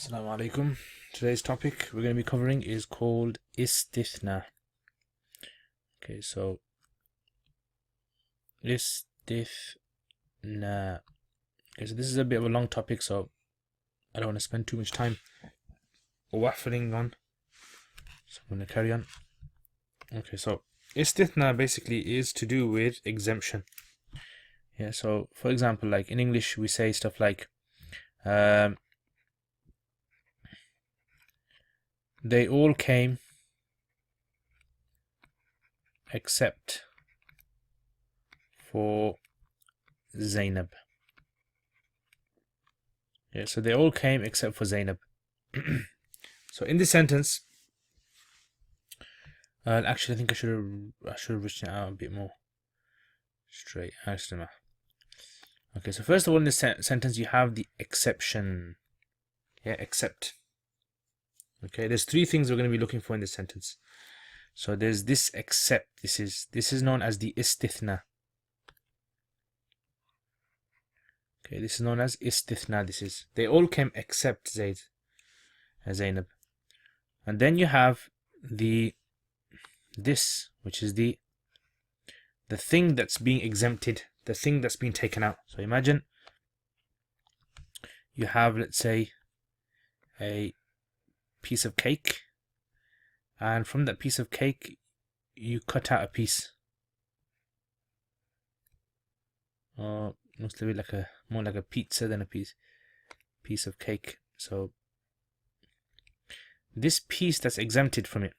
Assalamu alaikum. Today's topic we're going to be covering is called istithna. Okay, so istithna. Okay, so this is a bit of a long topic, so I don't want to spend too much time waffling on. So I'm going to carry on. Okay, so istithna basically is to do with exemption. Yeah, so for example, like in English we say stuff like they all came except for Zainab. Yeah, so they all came except for Zainab. So in this sentence, actually I think I should have written it out a bit more straight. Okay, so first of all, in this sentence you have the exception. Yeah, except. Okay, there's three things we're going to be looking for in this sentence. So there's this except. This is known as the istithna. Okay, this is known as istithna. They all came except Zainab. And then you have this, which is the thing that's being exempted, the thing that's being taken out. So imagine you have, let's say, a piece of cake, and from that piece of cake you cut out a piece, or mostly like more like a pizza than a piece of cake. So this piece that's exempted from it,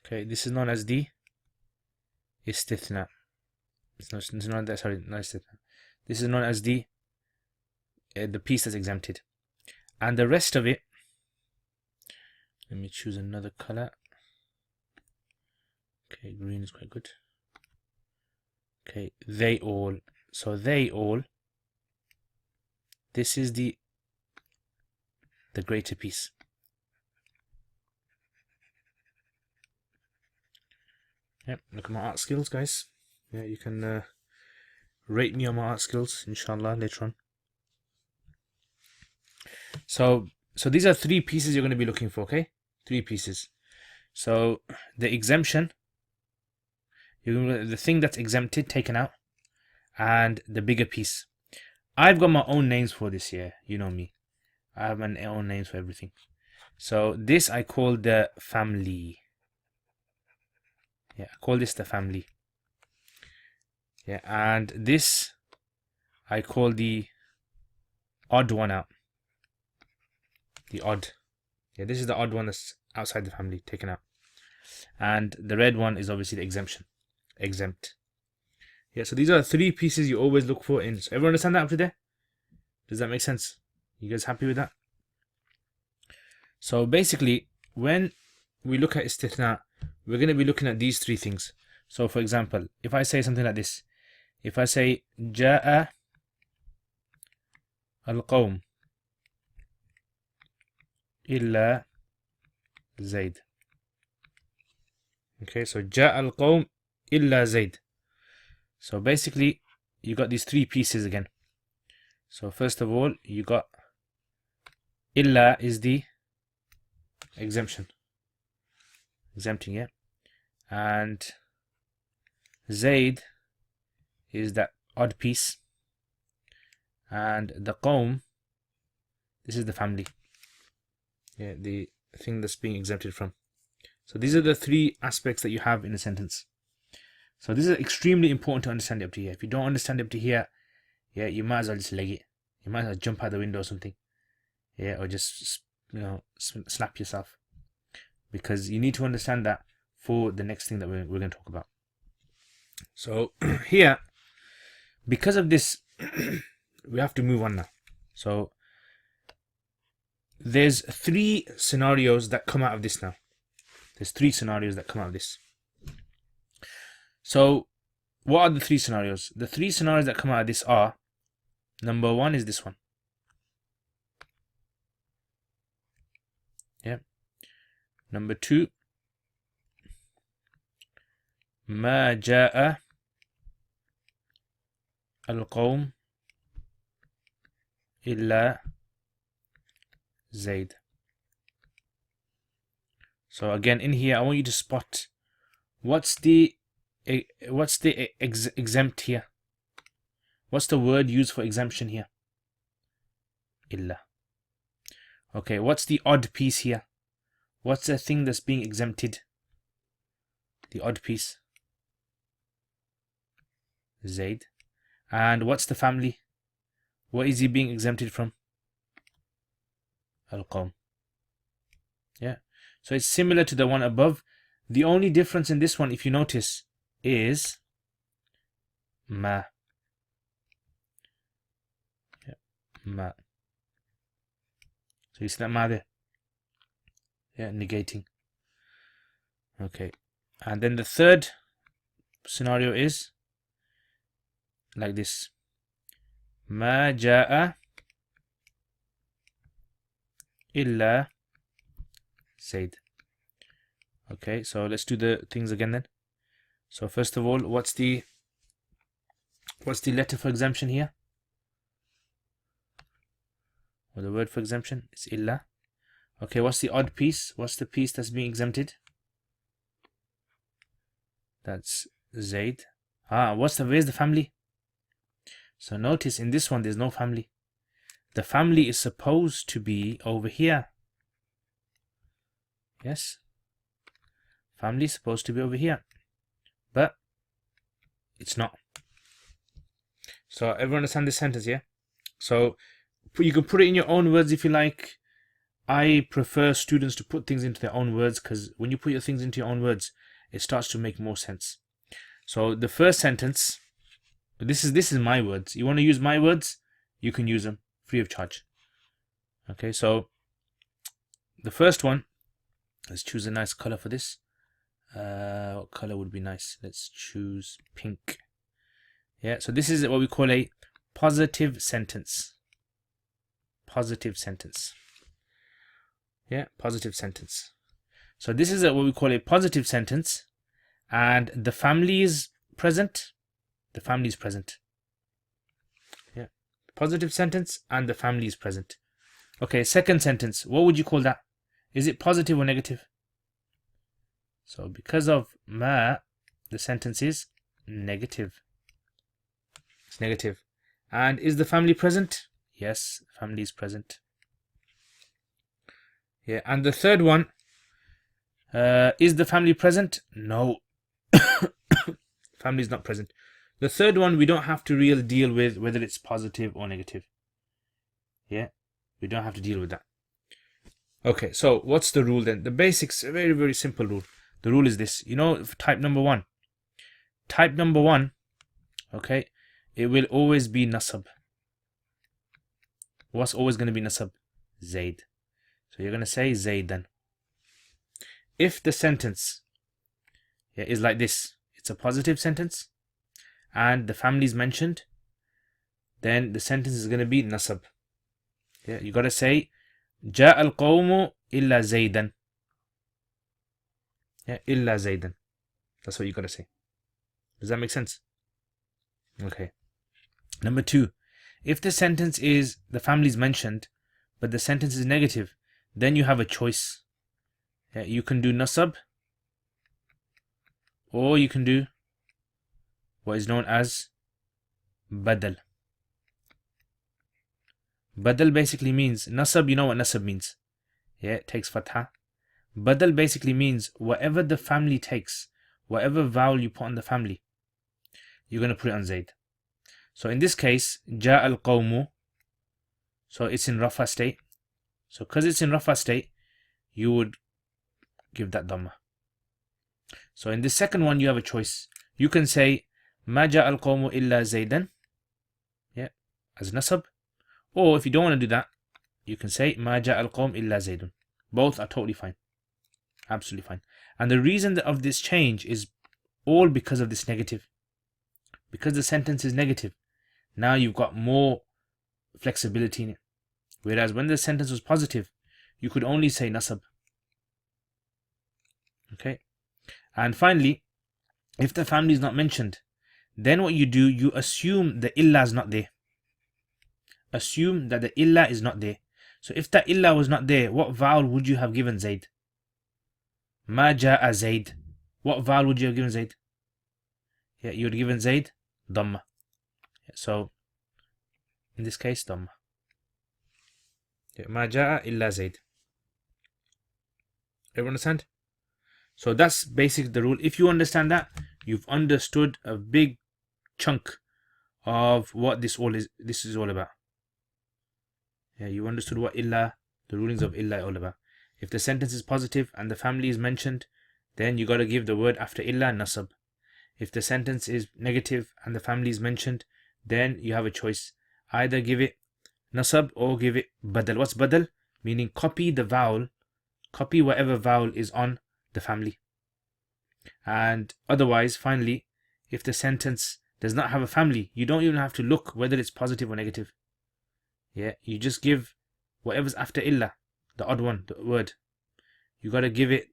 okay, this is known as the istithna. It's not that, sorry, not istithna. This is known as the piece that's exempted, and the rest of it, let me choose another color. Okay, green is quite good. Okay, they all. So they all, this is the greater piece. Yep, look at my art skills, guys. Yeah, you can rate me on my art skills, inshallah, later on. So these are three pieces you're going to be looking for, okay? Three pieces. So the exemption, the thing that's exempted, taken out, and the bigger piece. I've got my own names for this here. You know me. I have my own names for everything. So this I call the family. Yeah, I call this the family. Yeah, and this I call the odd one out. The odd. Yeah, this is the odd one that's outside the family, taken out. And the red one is obviously the exempt. Yeah, so these are the three pieces you always look for in. So everyone understand that up to there? Does that make sense? You guys happy with that? So basically, when we look at istithna, we're going to be looking at these three things. So for example, if I say something like this, if I say جاء القوم إلا زيد. Okay, so جاء القوم إلا زيد. So basically, you got these three pieces again. So first of all, you got illa is the exempting, yeah, and zaid is that odd piece, and the qawm, this is the family. Yeah, the thing that's being exempted from. So these are the three aspects that you have in a sentence. So this is extremely important to understand it up to here. If you don't understand it up to here, yeah, you might as well just leg it. You might as well jump out the window or something. Yeah, or just, slap yourself. Because you need to understand that for the next thing that we're going to talk about. So here, because of this, we have to move on now. So there's three scenarios that come out of this now. There's three scenarios that come out of this. So what are the three scenarios? The three scenarios that come out of this are, number one is this one. Yeah. Number two, ما جاء القوم إلا zaid. So again, in here, I want you to spot what's the exempt here. What's the word used for exemption here? Illa. Okay, what's the odd piece here? What's the thing that's being exempted? The odd piece. Zaid. And what's the family? What is he being exempted from? القوم. Yeah. So it's similar to the one above. The only difference in this one, if you notice, is ma. Yeah. Ma. So you see that ma there? Yeah, negating. Okay. And then the third scenario is like this. ما جاء إلا زيد. Okay, so let's do the things again then. So first of all, what's the letter for exemption here? Or the word for exemption? It's illa. Okay, what's the odd piece? What's the piece that's being exempted? That's zaid. Where's the family? So notice in this one there's no family. The family is supposed to be over here. Yes. Family is supposed to be over here. But it's not. So everyone understand this sentence, yeah? So you can put it in your own words if you like. I prefer students to put things into their own words, because when you put your things into your own words, it starts to make more sense. So the first sentence, this is my words. You want to use my words, you can use them free of charge. Okay, so the first one, let's choose a nice color for this. What color would be nice? Let's choose pink. Yeah, so this is what we call a positive sentence. Positive sentence. Yeah, positive sentence. So this is what we call a positive sentence, and the family is present. The family is present. Yeah, positive sentence and the family is present. Okay, second sentence. What would you call that? Is it positive or negative? So because of ma, the sentence is negative. It's negative. And is the family present? Yes, family is present. Yeah, and the third one, is the family present? No. Family is not present. The third one, we don't have to really deal with whether it's positive or negative. Yeah, we don't have to deal with that. Okay, so what's the rule then? The basics, a very, very simple rule. The rule is this. You know, type number one. Type number one, okay, it will always be nasab. What's always going to be nasab? Zaid. So you're going to say zaid then. If the sentence is like this, it's a positive sentence, and the family is mentioned, then the sentence is going to be nasab. Yeah, you got to say جاء القوم إلا زيدا. Yeah, إلا زيدا. That's what you got to say. Does that make sense? Okay. Number two, if the sentence is the family is mentioned, but the sentence is negative, then you have a choice. Yeah, you can do nasab, or you can do what is known as badal. Badal basically means, nasab, you know what nasab means. Yeah, it takes fatha. Badal basically means whatever the family takes, whatever vowel you put on the family, you're going to put it on zaid. So in this case, جاء القوم, so it's in rafa state. So because it's in rafa state, you would give that dhamma. So in the second one, you have a choice. You can say ما جاء القوم إلا زيدا, yeah, as nasab. Or if you don't want to do that, you can say ما جاء القوم إلا زيد. Both are totally fine. Absolutely fine. And the reason of this change is all because of this negative. Because the sentence is negative, now you've got more flexibility in it. Whereas when the sentence was positive, you could only say nasab. Okay. And finally, if the family is not mentioned, then what you do, you assume the illa is not there. Assume that the illa is not there. So if that illa was not there, what vowel would you have given Zaid? Ma ja'a Zaid. What vowel would you have given Zaid? Yeah, you would have given Zaid Dhamma. So in this case, Dhamma. Ma ja'a illa Zaid. Everyone understand? So that's basically the rule. If you understand that, you've understood a big chunk of what this is all about. Yeah, you understood what illa, the rulings of illa, are all about. If the sentence is positive and the family is mentioned, then you got to give the word after illa nasab. If the sentence is negative and the family is mentioned, then you have a choice. Either give it nasab or give it badal. What's badal? Meaning copy the vowel, copy whatever vowel is on the family. And otherwise, finally, if the sentence does not have a family, you don't even have to look whether it's positive or negative. Yeah, you just give whatever's after illa, the odd one, the word. You got to give it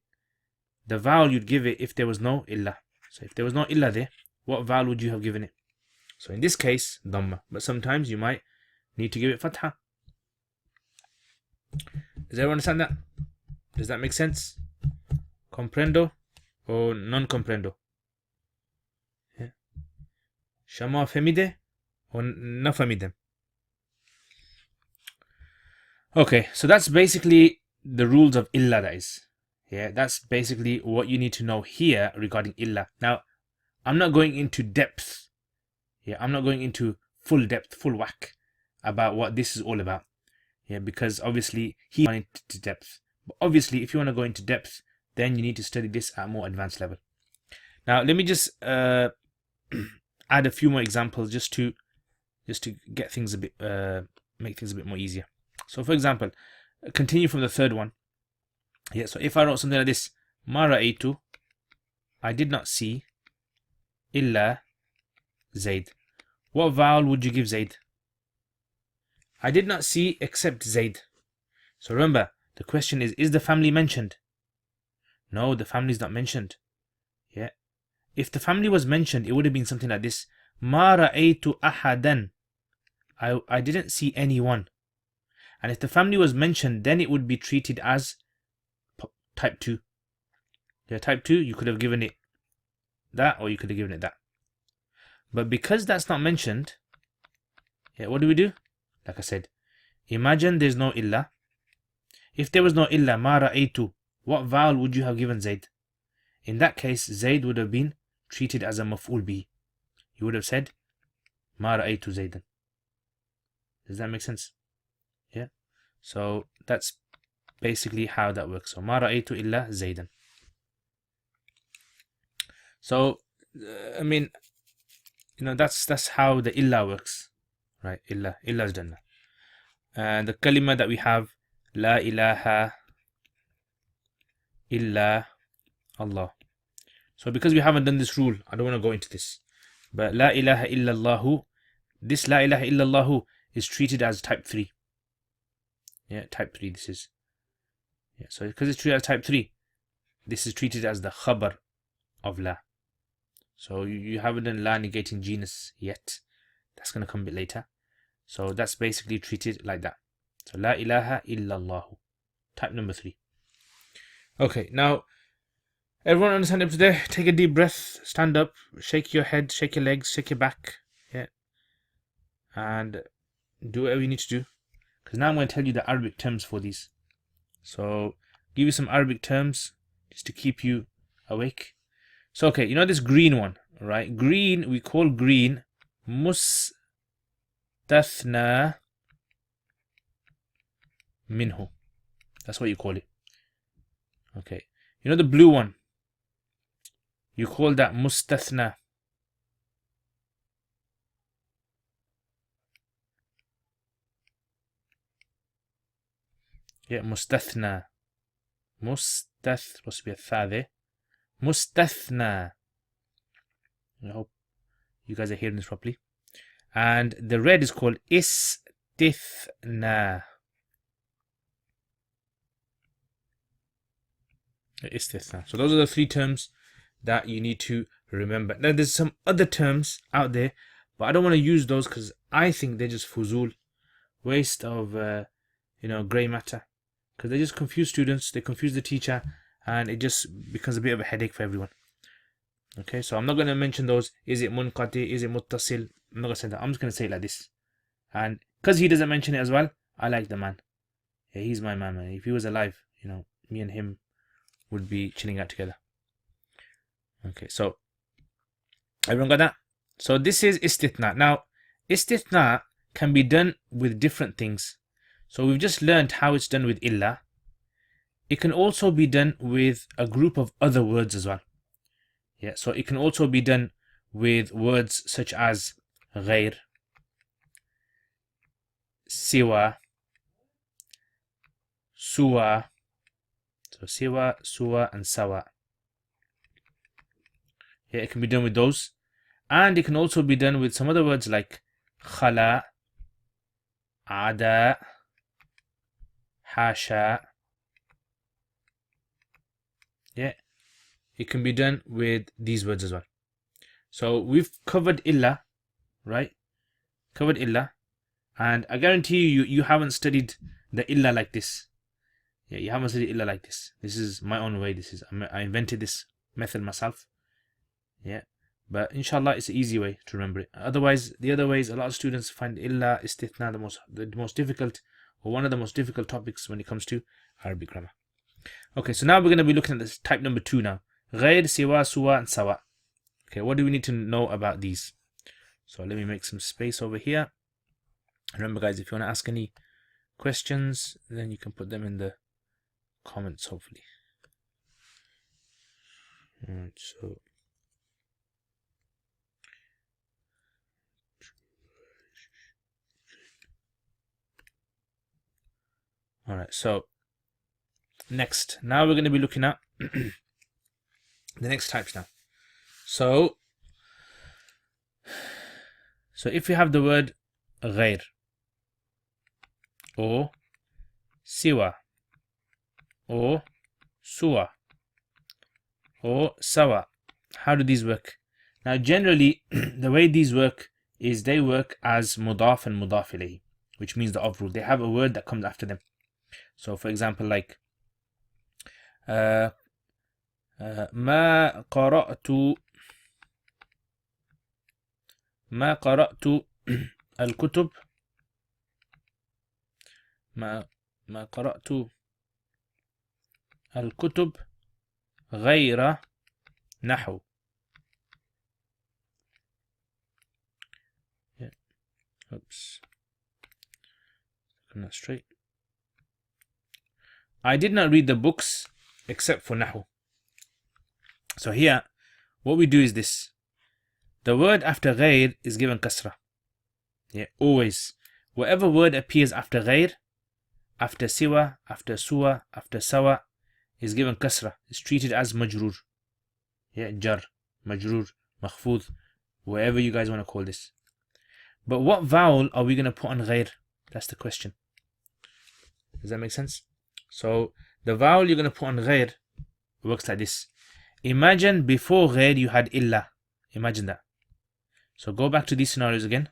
the vowel you'd give it if there was no illa. So if there was no illa there, what vowel would you have given it? So in this case, dhamma. But sometimes you might need to give it fatha. Does everyone understand that? Does that make sense? Comprendo or non comprendo? Yeah. Shama famide or na famide? Okay, so that's basically the rules of illa, that is. Yeah, that's basically what you need to know here regarding illa. Now, I'm not going into depth. Yeah, I'm not going into full depth, full whack about what this is all about. Yeah, because obviously he went into depth. But obviously, if you want to go into depth, then you need to study this at a more advanced level. Now, let me just add a few more examples just to get things a bit, make things a bit more easier. So, for example, continue from the third one. Yeah, so if I wrote something like this, Ma ra'aytu, I did not see, illa Zaid. What vowel would you give Zaid? I did not see except Zaid. So remember, the question is the family mentioned? No, the family is not mentioned. Yeah. If the family was mentioned, it would have been something like this. Ma ra'aytu ahadan. I didn't see anyone. And if the family was mentioned, then it would be treated as type 2. Yeah, type 2, you could have given it that, or you could have given it that. But because that's not mentioned, yeah, what do we do? Like I said, imagine there's no illa. If there was no illa, ma ra'aytu, what vowel would you have given Zaid? In that case, Zaid would have been treated as a maf'ul bi. You would have said, ma ra'aytu Zaidan. Does that make sense? Yeah. So that's basically how that works. So ma ra'aytu illa Zaidan. So I mean, you know, that's how the illa works, right? Illa is done. And the kalima that we have, la ilaha illa Allah. So because we haven't done this rule, I don't want to go into this. But la ilaha illallahu, this la ilaha illallahu is treated as type 3. Yeah, type 3 this is. Yeah, so because it's treated as type 3, this is treated as the khabar of la. So you haven't done la negating genus yet. That's going to come a bit later. So that's basically treated like that. So la ilaha illallahu, type number 3. Okay, now everyone understand up to there? Take a deep breath, stand up, shake your head, shake your legs, shake your back. Yeah. And do whatever you need to do. Because now I'm going to tell you the Arabic terms for these. So give you some Arabic terms just to keep you awake. So okay, you know this green one, right? Green, we call green istithna minhu. That's what you call it. Okay. You know the blue one? You call that istithna. Yeah, istithna. Supposed to be a tha there. Istithna. I hope you guys are hearing this properly. And the red is called istithnaa. Istithnaa. So those are the 3 terms that you need to remember. Now there's some other terms out there, but I don't want to use those because I think they're just fuzul, waste of grey matter, because they just confuse students, they confuse the teacher, and it just becomes a bit of a headache for everyone. Okay, so I'm not going to mention those. Is it munqati? Is it muttasil? I'm not going to say that. I'm just going to say it like this. And because he doesn't mention it as well, I like the man. Yeah, he's my man, man. If he was alive, me and him would be chilling out together. Okay, so everyone got that? So this is istithna. Now, istithna can be done with different things. So we've just learned how it's done with illa. It can also be done with a group of other words as well. Yeah, so it can also be done with words such as غير, siwa, suwa. So siwa, suwa, and sawa. Yeah, it can be done with those. And it can also be done with some other words like khala, ada, حاشا. Yeah, it can be done with these words as well. So we've covered illa, right? Covered illa. And I guarantee you haven't studied the illa like this. Yeah, you haven't studied illa like this. This is my own way. I invented this method myself. Yeah, but inshallah it's an easy way to remember it. Otherwise, the other ways, a lot of students find illa, istithna the most difficult, or one of the most difficult topics when it comes to Arabic grammar. Okay, so now we're going to be looking at this type number 2 now. غير, siwa, suwa, and sawa. Okay, what do we need to know about these? So let me make some space over here. Remember guys, if you want to ask any questions, then you can put them in the comments hopefully. Alright, so alright, so next, now we're going to be looking at the next types now. So if you have the word غير or siwa or suwa or sawa, how do these work? Now generally the way these work is they work as mudaf and mudaf ilayhi, which means the of rule. They have a word that comes after them. So for example, like ما قرأت الكتب ما قرأت الكتب غير نحو. Yeah. Oops. Not straight. I did not read the books except for nahu. So here, what we do is this. The word after غير is given kasra. Yeah, always. Whatever word appears after غير, after siwa, after suwa, after sawa, is given kasra. It's treated as majrur. Yeah, jar, majrur, makhfud, whatever you guys want to call this. But what vowel are we going to put on غير? That's the question. Does that make sense? So the vowel you're going to put on غير works like this. Imagine before غير you had illa. Imagine that. So go back to these scenarios again.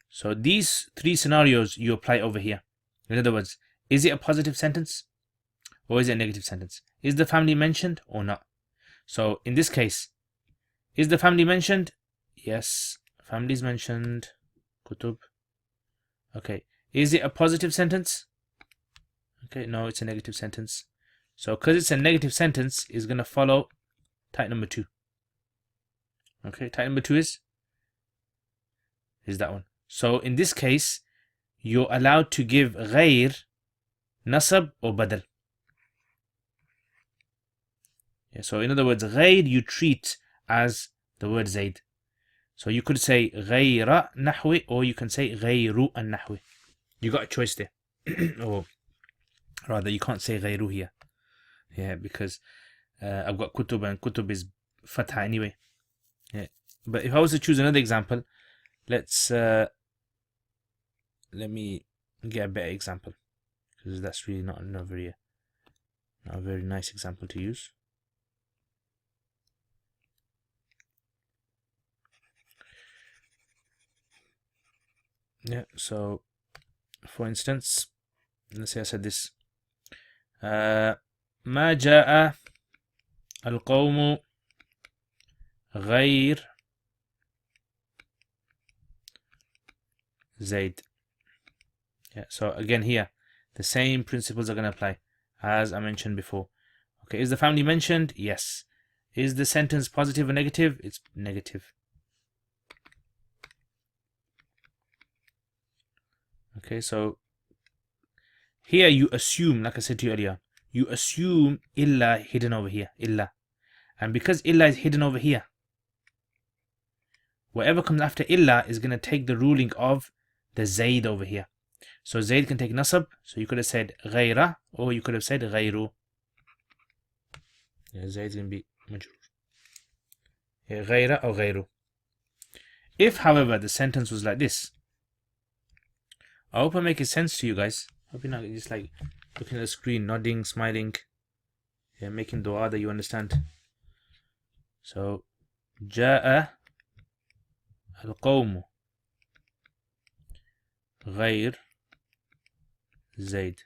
So these 3 scenarios you apply over here. In other words, is it a positive sentence or is it a negative sentence? Is the family mentioned or not? So in this case, is the family mentioned? Yes, family is mentioned. Kutub. Okay. Is it a positive sentence? Okay, no, it's a negative sentence. So because it's a negative sentence, it's going to follow type number 2. Okay, type number 2 is that one. So in this case, you're allowed to give غير, nasab or badal. Yeah, so in other words, غير you treat as the word zaid. So you could say غير نحو or you can say غير النحو. You got a choice there. Or rather, you can't say غير here. Yeah, because I've got kutub and kutub is fatha anyway. Yeah, but if I was to choose another example, let's let me get a better example, because that's really not a very nice example to use. Yeah, so For instance, let's say I said this. ما جاء القوم غير zaid. Yeah, so again here, the same principles are going to apply as I mentioned before. Okay, is the family mentioned? Yes. Is the sentence positive or negative? It's negative. Okay, so here you assume, like I said to you earlier, you assume illa hidden over here, illa. And because illa is hidden over here, whatever comes after illa is going to take the ruling of the zaid over here. So zaid can take nasab, so you could have said ghayra, or you could have said ghayru. Yeah, zaid is going to be majrur. Yeah, ghayra or ghayru. If, however, the sentence was like this, I hope I'm making sense to you guys. I hope you're not just like looking at the screen, nodding, smiling, yeah, making dua that you understand. So, جاء القوم غير zaid.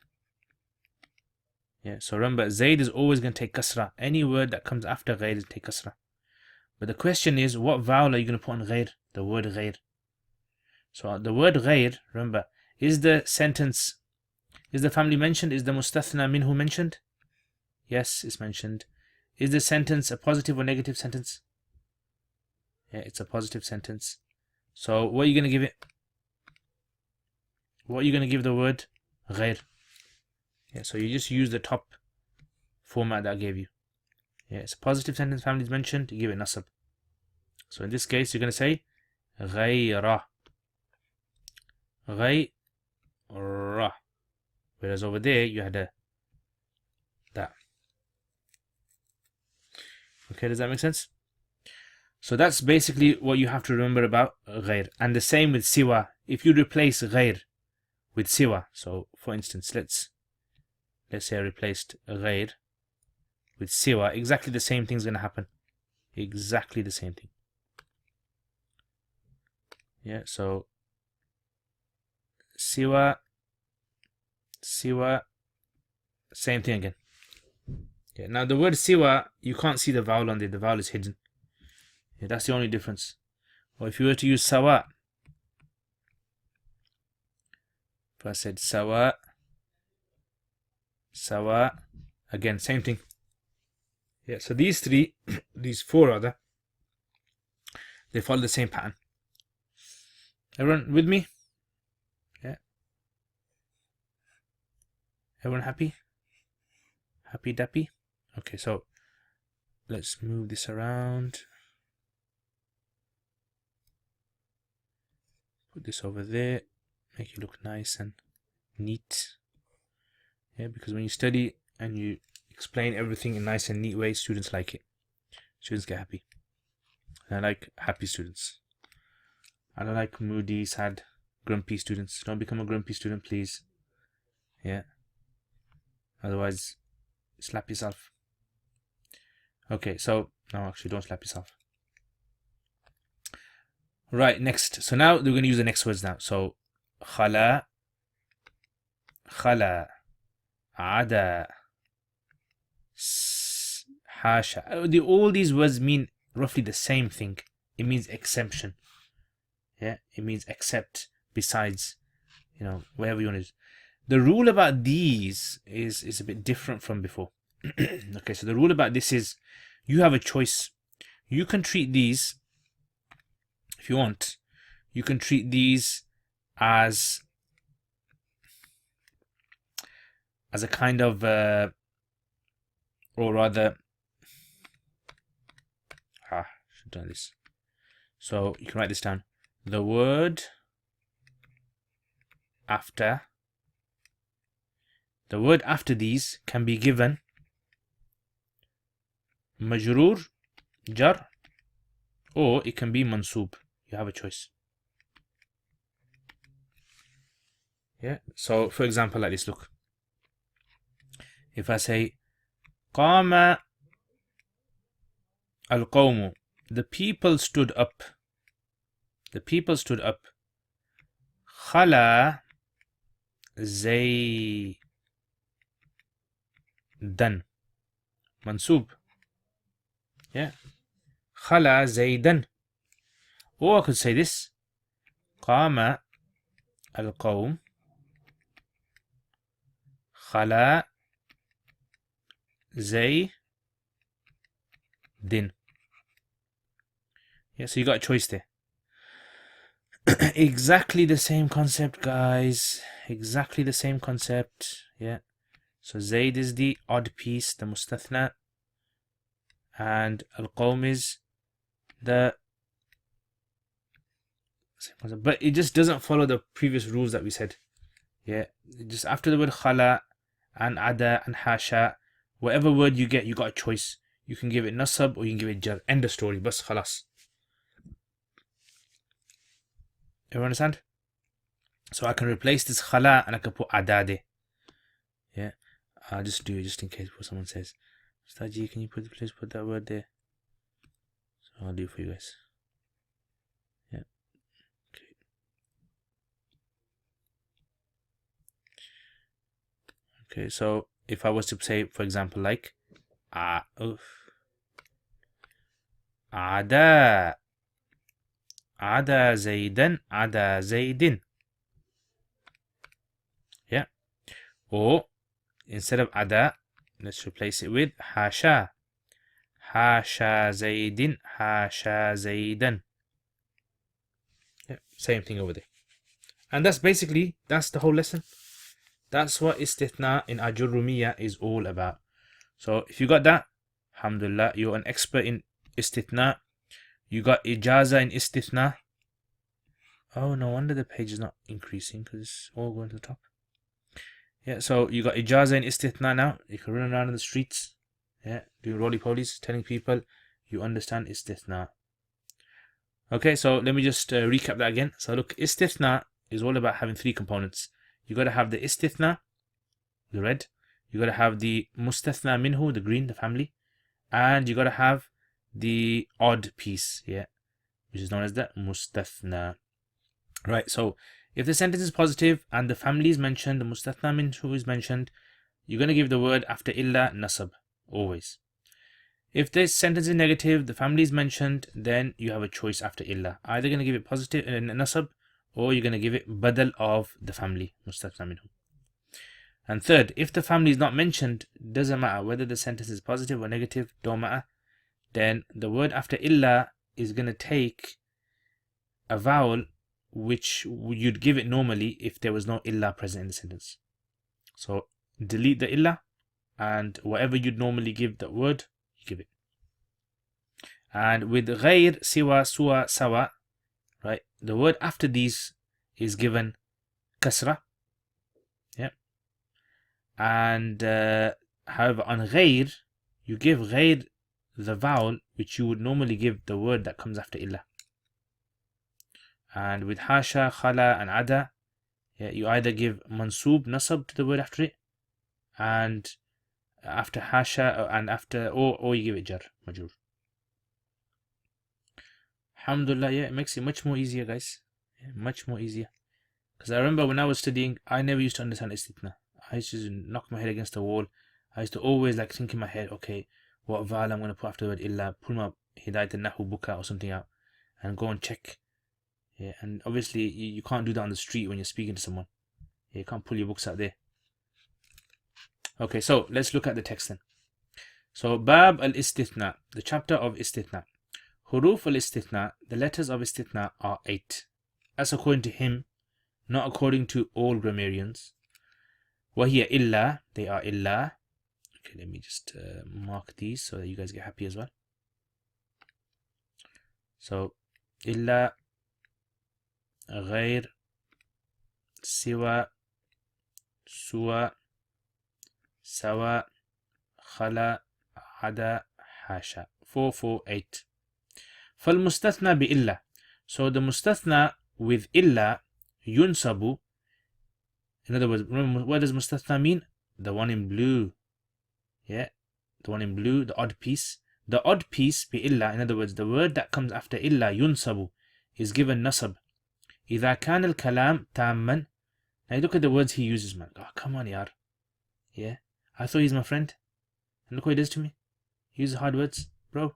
Yeah, so remember, zaid is always going to take kasra. Any word that comes after غير is take kasra. But the question is, what vowel are you going to put on غير? The word غير. So the word غير, remember, is the sentence, is the family mentioned? Is the istithna minhu mentioned? Yes, it's mentioned. Is the sentence a positive or negative sentence? Yeah, it's a positive sentence. So what are you going to give it? What are you going to give the word? غير. Yeah, so you just use the top format that I gave you. Yeah, it's a positive sentence, family is mentioned, you give it nasab. So in this case, you're going to say غير. غير. Whereas over there, you had that. Okay, does that make sense? So that's basically what you have to remember about غير. And the same with siwa. If you replace غير with siwa, so for instance, let's say I replaced غير with siwa, exactly the same thing's going to happen. Exactly the same thing. Yeah, so siwa, same thing again. Yeah, now the word siwa, you can't see the vowel on there, the vowel is hidden. Yeah, that's the only difference. Or if you were to use sawa, if I said sawa, again, same thing. Yeah, so these three, these four rather, they follow the same pattern. Everyone with me? Yeah. Everyone happy? Happy dappy? Okay, so let's move this around. Put this over there. Make it look nice and neat. Yeah, because when you study and you explain everything in nice and neat ways, students like it. Students get happy. And I like happy students. I don't like moody, sad, grumpy students. Don't become a grumpy student, please. Yeah. Otherwise, slap yourself. Okay, so, no, actually, don't slap yourself. Right, next. So now we're going to use the next words now. So, khala, ada, حاشا. All these words mean roughly the same thing. It means exemption. Yeah, it means except, besides, you know, wherever you want to. The rule about these is a bit different from before. Okay, so the rule about this is you have a choice. You can treat these, if you want, you can treat these as a kind of, or rather, should have done this. So you can write this down. The word after these can be given majrur, jar, or it can be mansub. You have a choice. Yeah. So for example, like this, look. If I say قام القوم, the people stood up. The people stood up. خلا زيدا منصوب. Yeah. خلا زيدا. Or I could say this. قام القوم خلا زيد. Yeah, so you got a choice there. Exactly the same concept, guys. Exactly the same concept. Yeah. So zaid is the odd piece, the istithna, and القوم is the same concept. But it just doesn't follow the previous rules that we said. Yeah. Just after the word khala and ada and hasha, whatever word you get, you got a choice. You can give it nasab or you can give it jar. End of story. Bas khalas. Everyone understand? So I can replace this khala and I can put adade. Yeah. I'll just do it just in case before someone says, Ustaji, can you please put that word there? So I'll do it for you guys. Yeah. Okay, so if I was to say, for example, like ada zaidan ada zaidin. Yeah. Or instead of ada, let's replace it with hasha. Hasha zaidin, hasha zaidan. Yeah, same thing over there. And that's basically, that's the whole lesson. That's what istithna in Ajurrumiyyah is all about. So if you got that, alhamdulillah, you're an expert in istithna. You got ijaza in istithna. Oh, no wonder the page is not increasing because it's all going to the top. Yeah, so you got ijaza in istithna now. You can run around in the streets, yeah, doing roly-polies, telling people you understand istithna. Okay, so let me just recap that again. So look, istithna is all about having three components. You got to have the istithna, the red. You got to have the mustathna minhu, the green, the family. And you got to have the odd piece, yeah, which is known as the mustathna. Right, so if the sentence is positive and the family is mentioned, the mustathna minhu is mentioned, you're going to give the word after illa nasab, always. If this sentence is negative, the family is mentioned, then you have a choice after illa. Either going to give it positive nasab, or you're going to give it badal of the family, mustathna minhu. And third, if the family is not mentioned, doesn't matter whether the sentence is positive or negative, don't matter. Then the word after illa is going to take a vowel which you'd give it normally if there was no illa present in the sentence. So delete the illa and whatever you'd normally give that word, you give it. And with ghair, siwa, suwa, sawa, right, the word after these is given kasra. Yeah. And however, on ghair, you give ghair the vowel which you would normally give the word that comes after illa. And with hasha, khala, and ada, yeah, you either give mansub, nasab to the word after it, and after hasha, and after, or you give it jar, majur. Alhamdulillah, yeah, it makes it much more easier, guys. Yeah, much more easier. Because I remember when I was studying, I never used to understand istithna. I used to knock my head against the wall. I used to always like think in my head, okay, what vowel I'm going to put after the word illa, pull my hidayat al-nahu book out or something out, and go and check. Yeah, and obviously you can't do that on the street when you're speaking to someone. Yeah, you can't pull your books out there. Okay, so let's look at the text then. So Bab al-istithna, the chapter of istithna. Huruf al-istithna, the letters of istithna are 8. That's according to him, not according to all grammarians. وَهِيَ illa, they are illa. Okay, let me just mark these so that you guys get happy as well. So illa, غير, siwa, suwa, sawa, khala, ada, hasha. 4, 4, 8. فالمستثنى بإلا. So the mustathna with illa yunsabu. In other words, remember, what does mustathna mean? The one in blue. Yeah, the one in blue, the odd piece. The odd piece بإلا, in other words, the word that comes after illa yunsabu is given nasab. إذا كان الكلام تاما, Now look at the words he uses, man. Oh, come on, yaar. Yeah, I thought he's my friend. And look what he does to me. He uses hard words, bro.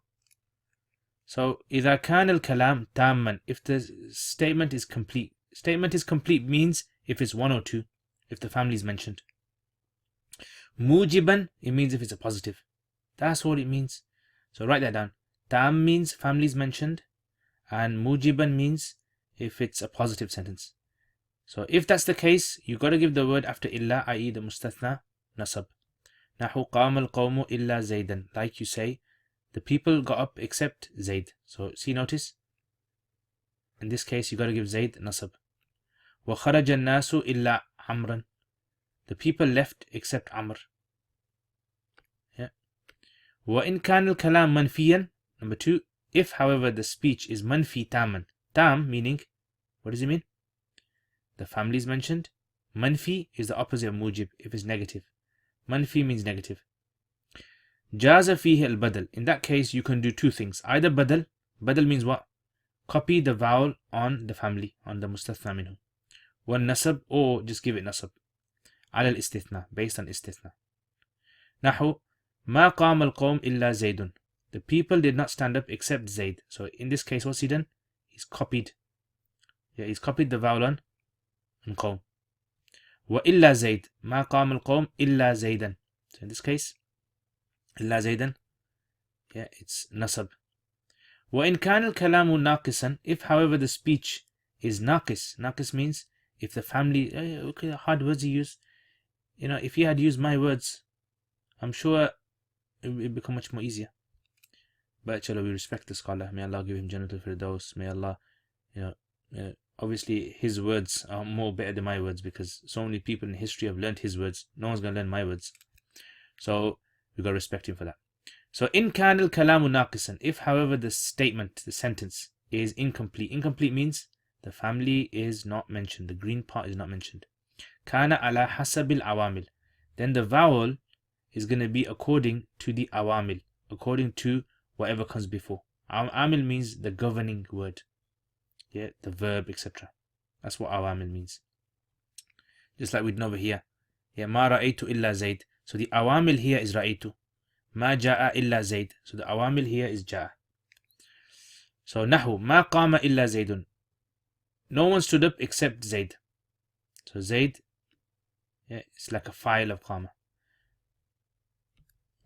So, إذا كان الكلام تاما, if the statement is complete. Statement is complete means if it's one or two, if the family is mentioned. Mujiban, it means if it's a positive. That's what it means. So write that down. Tam means family is mentioned, and mujiban means if it's a positive sentence. So if that's the case, you got to give the word after illa, i.e. the istithna, nasab. Nahu qama al-qawmu illa zaydan. Like you say, the people got up except Zaid. So see, notice. In this case, you got to give Zaid nasab. Wa kharaja an-nasu illa amran. The people left except Amr. Yeah. Wa in kana al-kalam manfiyan. Number 2. If, however, the speech is manfi taman. Tam meaning, what does it mean? The family is mentioned. Manfi is the opposite of mujib if it's negative. Manfi means negative. Jaza fihi al-badal. In that case, you can do two things. Either badal. Badal means what? Copy the vowel on the family, on the mustathna minhu. One nasab, or just give it nasab. Ala al-istithna, based on istithna. Nahu, ma qama al-qawm illa zaydun. The people did not stand up except Zaid. So in this case, what's he done? He's copied. Yeah, he's copied the vowel on qawm. Wa illa Zaid. Ma qama al-qawm illa Zaydan. So in this case, illa Zaydan. Yeah, it's nasab. Wa in kana al-kalamu naqisan. If, however, the speech is naqis. Naqis means if the family, okay, hard words he used. You know, if he had used my words, I'm sure it would become much more easier. But chalo, we respect the scholar. May Allah give him Jannatul Firdaus. May Allah, obviously his words are more better than my words, because so many people in history have learned his words. No one's going to learn my words. So we got to respect him for that. So in kana al-kalamu naqisan. If, however, the statement, the sentence is incomplete. Incomplete means the family is not mentioned. The green part is not mentioned. Kana ala hasabil awamil. Then the vowel is going to be according to the awamil, according to whatever comes before. Awamil means the governing word. Yeah, the verb, etc. That's what awamil means. Just like we did over here. Yeah, ma ra'aytu illa zaid. So the awamil here is ra'aytu. Ma ja'a illa zaid. So the awamil here is ja'a. So nahu, ma qama illa zaidun. No one stood up except Zaid. So Zaid, yeah, it's like a file of qama.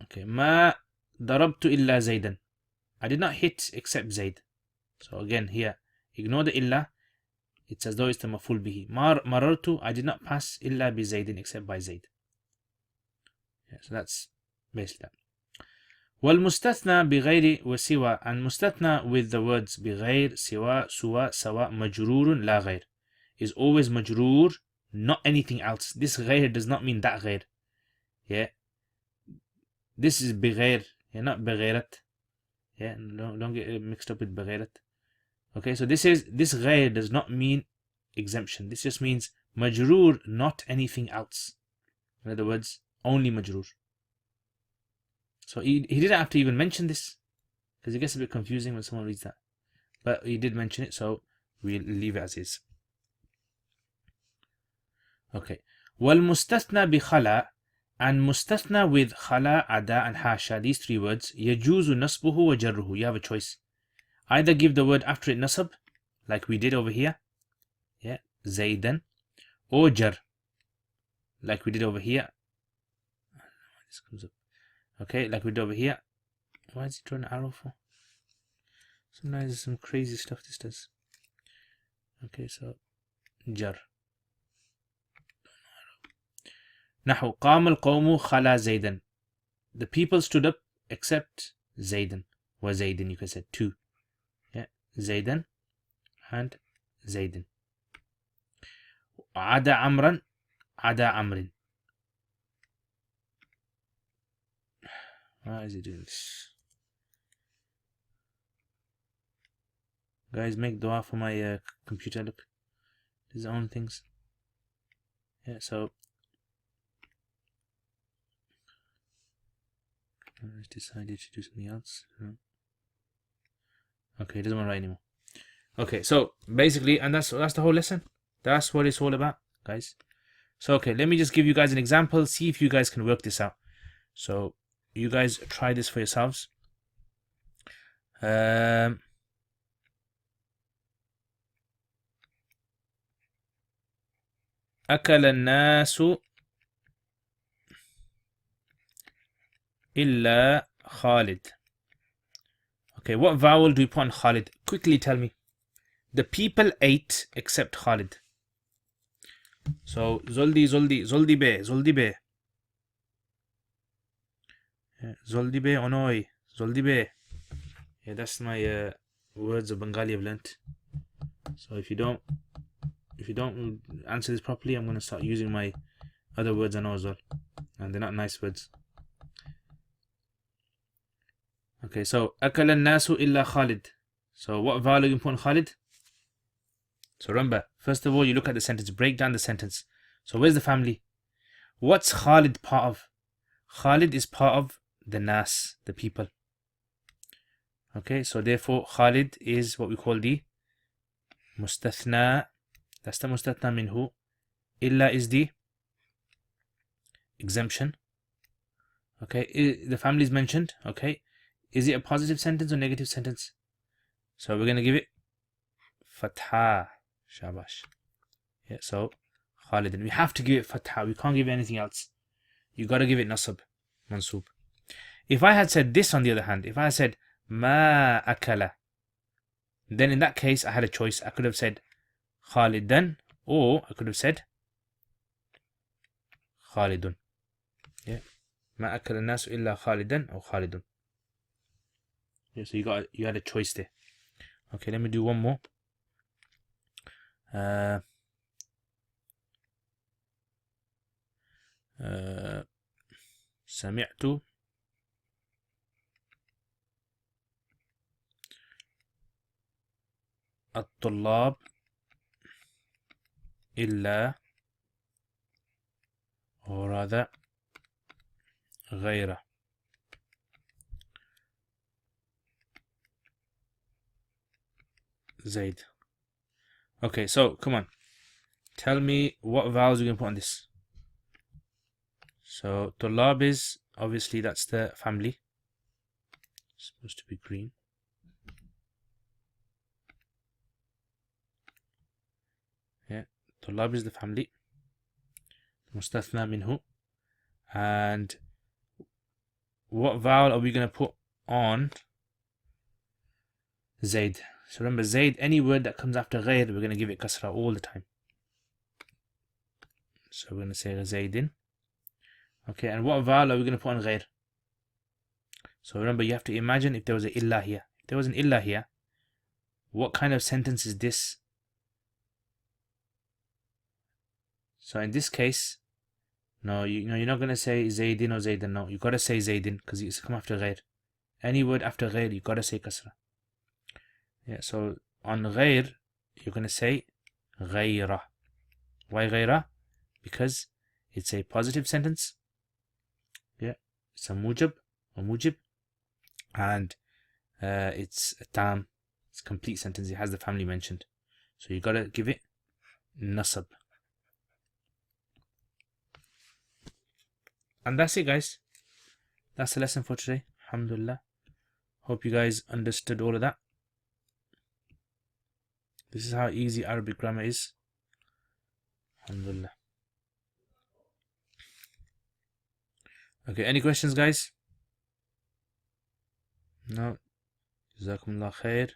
Okay, ma darabtu illa Zaydan. I did not hit except Zaid. So again here, ignore the illa. It's as though it's the maful bihi. Marartu, I did not pass illa bi Zaydin, except by Zaid. Yeah, so that's basically that. Wal mustathna bi ghayri wa siwa, and mustathna with the words bi ghayr, siwa, suwa, sawa, majrurun la ghayr, is always majroor, not anything else. This ghayr does not mean that ghayr. Yeah, this is bi ghayr, yeah, not bi ghayrat. Yeah, don't get mixed up with bi ghayrat. Okay, so this ghayr does not mean exemption. This just means majroor, not anything else. In other words, only majroor. So he didn't have to even mention this, because it gets a bit confusing when someone reads that. But he did mention it, so we'll leave it as is. Okay. Wal mustathna bi khala, and mustathna with khala, ada, and hasha, these three words, yajuzu nasbuhu wa jarruhu. You have a choice. Either give the word after it nasab, like we did over here, yeah, zaydan, or jar, like we did over here. This comes up. Okay, like we did over here. Why is he drawing an arrow for? Sometimes there's some crazy stuff this does. Okay, so jar. Nahu qama al-qawmu khala Zaydan. The people stood up except Zaydan. Wa Zaydan, you can say two. Yeah, Zaydan and Zaydan. Ada Amran, Ada Amrin. Why is he doing this? Guys, make dua for my computer. Look, his own things. Yeah, so I decided to do something else. Okay, he doesn't want to write anymore. Okay, so basically, and that's the whole lesson. That's what it's all about, guys. So, okay, let me just give you guys an example. See if you guys can work this out. So, you guys try this for yourselves. أكل الناس إلا خالد. Okay, what vowel do we put on Khalid? Quickly tell me. The people ate except Khalid. So, Zoldi be. Zoldi be onoi. Zoldi be. Yeah, that's my words of Bengali I've learnt. So if you don't answer this properly, I'm going to start using my other words I know as well. And they're not nice words. Okay, so أكل الناس إلا خالد. So what vowel are you put on Khalid? So remember, first of all, you look at the sentence, break down the sentence. So where's the family? What's Khalid part of? Khalid is part of the Nas, the people. Okay, so therefore Khalid is what we call the istithna. That's the istithna minhu. Illa is the exemption. Okay, the family is mentioned. Okay, is it a positive sentence or negative sentence? So we're going to give it fatha. Shabash. Yeah, so Khalid. And we have to give it fatha. We can't give it anything else. You got to give it nasab, mansub. If I had said this on the other hand, if I had said ma akala, then in that case I had a choice. I could have said Khalidan, or I could have said Khalidun. Yeah, ma akala nasu illa Khalidan or Khalidun. Yeah, so you had a choice there. Okay, let me do one more. سمعت الطلاب إلا or غير. Zaid. Okay, so come on. Tell me what vowels we can put on this. So Tulab is obviously that's the family. It's supposed to be green. Yeah, Tulab is the family. Istithna minhu. And what vowel are we going to put on Zaid? So remember, Zaid, any word that comes after غير, we're going to give it kasra all the time. So we're going to say Zaidin. Okay, and what vowel are we going to put on غير? So remember, you have to imagine if there was an illa here. If there was an illa here, what kind of sentence is this? So in this case, no, you're not going to say Zaidin or Zaidan. No, you got to say Zaidin because it's come after غير. Any word after غير, you got to say kasra. Yeah, so on غير, you're going to say غيرة. Why غيرة? Because it's a positive sentence. Yeah, it's a mujab or mujib. And it's a tam. It's a complete sentence. It has the family mentioned. So you got to give it nasab. And that's it, guys. That's the lesson for today. Alhamdulillah. Hope you guys understood all of that. This is how easy Arabic grammar is. Alhamdulillah. Okay, any questions, guys? No. Jazakumullah khair.